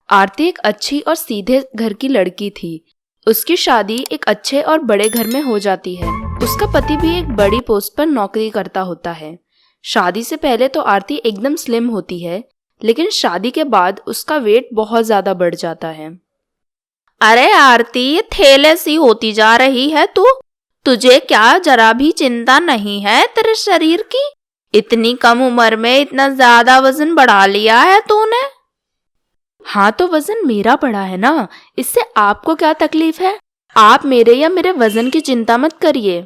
आरती एक अच्छी और सीधे घर की लड़की थी। उसकी शादी एक अच्छे और बड़े घर में हो जाती है। उसका पति भी एक बड़ी पोस्ट पर नौकरी करता होता है। शादी से पहले तो आरती एकदम स्लिम होती है, लेकिन शादी के बाद उसका वेट बहुत ज्यादा बढ़ जाता है। अरे आरती, ये थैले सी होती जा रही है तू। तुझे क्या जरा भी चिंता नहीं है तेरे शरीर की? इतनी कम उम्र में इतना ज्यादा वजन बढ़ा लिया है तूने। हाँ, तो वजन मेरा बढ़ा है ना, इससे आपको क्या तकलीफ है? आप मेरे या मेरे वजन की चिंता मत करिए।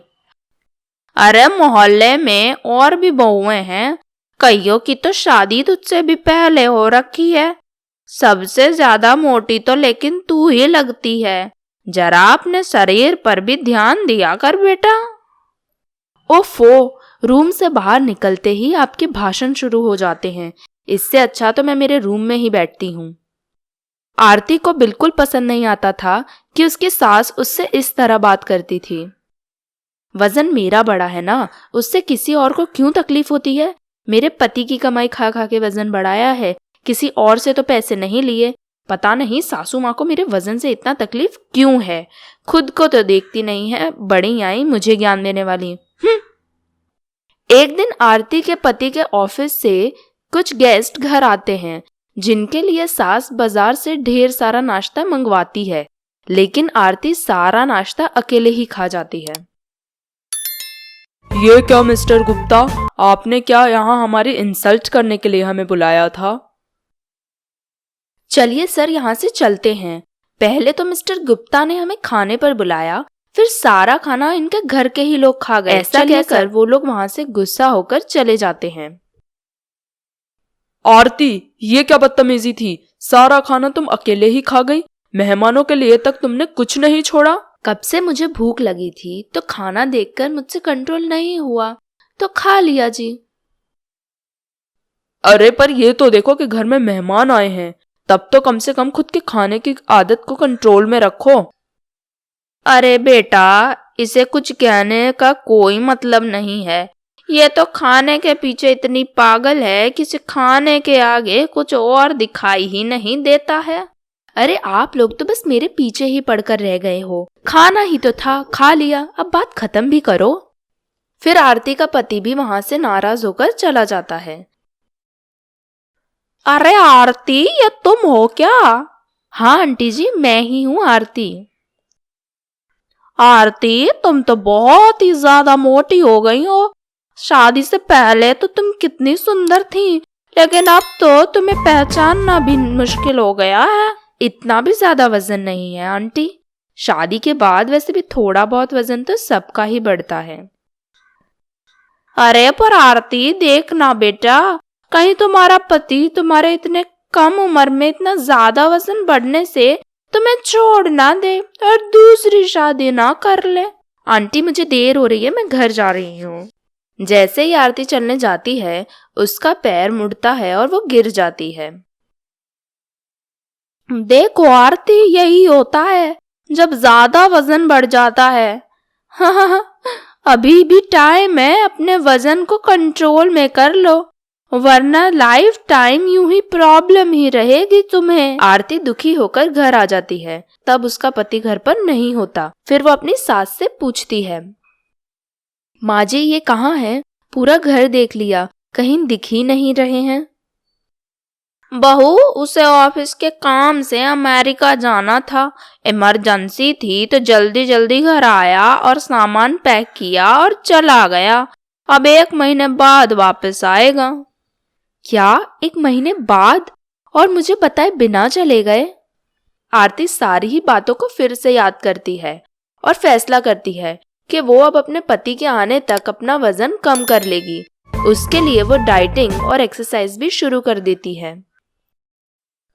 अरे मोहल्ले में और भी बहुएं हैं, कईयों की तो शादी तुझसे भी पहले हो रखी है। सबसे ज्यादा मोटी तो लेकिन तू ही लगती है। जरा अपने शरीर पर भी ध्यान दिया कर बेटा। ओफो, रूम से बाहर निकलते ही आपके भाषण शुरू हो जाते हैं। इससे अच्छा तो मैं मेरे रूम में ही बैठती हूँ। आरती को बिल्कुल पसंद नहीं आता था कि उसकी सास उससे इस तरह बात करती थी। वजन मेरा बड़ा है ना, उससे किसी और को क्यों तकलीफ होती है? मेरे पति की कमाई खा खा के वजन बढ़ाया है, किसी और से तो पैसे नहीं लिए। पता नहीं सासू माँ को मेरे वजन से इतना तकलीफ क्यों है। खुद को तो देखती नहीं है, बड़ी आई मुझे ज्ञान देने वाली। एक दिन आरती के पति के ऑफिस से कुछ गेस्ट घर आते हैं, जिनके लिए सास बाजार से ढेर सारा नाश्ता मंगवाती है, लेकिन आरती सारा नाश्ता अकेले ही खा जाती है। ये क्या मिस्टर गुप्ता, आपने क्या यहाँ हमारी इंसल्ट करने के लिए हमें बुलाया था? चलिए सर, यहाँ से चलते हैं। पहले तो मिस्टर गुप्ता ने हमें खाने पर बुलाया, फिर सारा खाना इनके घर के ही लोग खा गए। ऐसा कहकर वो लोग वहाँ से गुस्सा होकर चले जाते हैं। आरती, ये क्या बदतमीजी थी? सारा खाना तुम अकेले ही खा गई, मेहमानों के लिए तक तुमने कुछ नहीं छोड़ा। कब से मुझे भूख लगी थी तो खाना देखकर मुझसे कंट्रोल नहीं हुआ, तो खा लिया जी। अरे पर ये तो देखो कि घर में मेहमान आए हैं, तब तो कम से कम खुद के खाने की आदत को कंट्रोल में रखो। अरे बेटा, इसे कुछ कहने का कोई मतलब नहीं है। ये तो खाने के पीछे इतनी पागल है कि इसे खाने के आगे कुछ और दिखाई ही नहीं देता है। अरे आप लोग तो बस मेरे पीछे ही पड़कर रह गए हो। खाना ही तो था, खा लिया, अब बात खत्म भी करो। फिर आरती का पति भी वहां से नाराज होकर चला जाता है। अरे आरती, ये तुम हो क्या? हाँ आंटी जी, मैं ही हूँ आरती। आरती, तुम तो बहुत ही ज्यादा मोटी हो गई हो। शादी से पहले तो तुम कितनी सुंदर थी, लेकिन अब तो तुम्हें पहचानना भी मुश्किल हो गया है। इतना भी ज्यादा वजन नहीं है आंटी। शादी के बाद वैसे भी थोड़ा बहुत वजन तो सबका ही बढ़ता है। अरे पर आरती, देखना बेटा, कहीं तुम्हारा पति तुम्हारे इतने कम उम्र में इतना ज्यादा वजन बढ़ने से तुम्हें छोड़ ना दे और दूसरी शादी ना कर ले। आंटी मुझे देर हो रही है, मैं घर जा रही हूँ। जैसे ही आरती चलने जाती है, उसका पैर मुड़ता है और वो गिर जाती है। देखो आरती, यही होता है जब ज्यादा वजन बढ़ जाता है। अभी भी टाइम है, अपने वजन को कंट्रोल में कर लो, वरना लाइफ टाइम यूं ही प्रॉब्लम ही रहेगी तुम्हें। आरती दुखी होकर घर आ जाती है। तब उसका पति घर पर नहीं होता। फिर वो अपनी सास से पूछती है, माँ जी ये कहाँ है? पूरा घर देख लिया, कहीं दिख ही नहीं रहे हैं। बहू, उसे ऑफिस के काम से अमेरिका जाना था, इमरजेंसी थी तो जल्दी जल्दी घर आया और सामान पैक किया और चला गया। अब 1 महीने बाद वापस आएगा। क्या 1 महीने बाद? और मुझे बताए बिना चले गए? आरती सारी ही बातों को फिर से याद करती है और फैसला करती है कि वो अब अपने पति के आने तक अपना वजन कम कर लेगी। उसके लिए वो डाइटिंग और एक्सरसाइज भी शुरू कर देती है।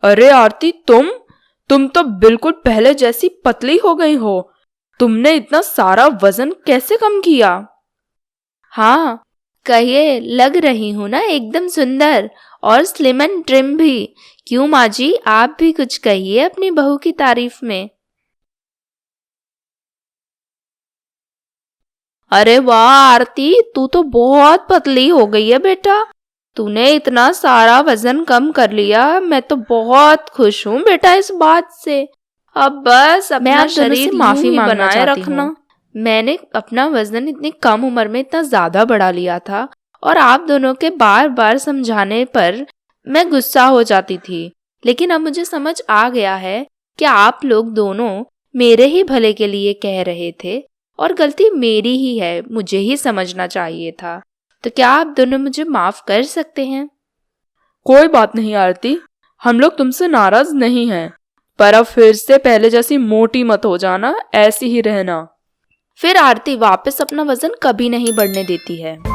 अरे आरती, तुम तो बिल्कुल पहले जैसी पतली हो गई हो। तुमने इतना सारा वजन कैसे कम किया? हाँ, कहिए, लग रही हूँ ना एकदम सुंदर और स्लिम एंड ट्रिम भी। क्यों माँ जी, आप भी कुछ कहिए अपनी बहू की तारीफ में। अरे वाह आरती, तू तो बहुत पतली हो गई है बेटा। तूने इतना सारा वजन कम कर लिया, मैं तो बहुत खुश हूँ बेटा इस बात से। अब बस मैं अपना आप दोनों से शरीर माफी यूं ही मांगना बनाए चाहती रखना। हूँ। मैंने अपना वजन इतनी कम उम्र में इतना ज्यादा बढ़ा लिया था और आप दोनों के बार बार समझाने पर मैं गुस्सा हो जाती थी। लेकिन अब मुझे समझ आ गया है कि आप लोग दोनों मेरे ही भले के लिए कह रहे थे और गलती मेरी ही है, मुझे ही समझना चाहिए था। तो क्या आप दोनों मुझे माफ कर सकते हैं? कोई बात नहीं आरती, हम लोग तुमसे नाराज नहीं हैं, पर अब फिर से पहले जैसी मोटी मत हो जाना, ऐसी ही रहना। फिर आरती वापस अपना वजन कभी नहीं बढ़ने देती है।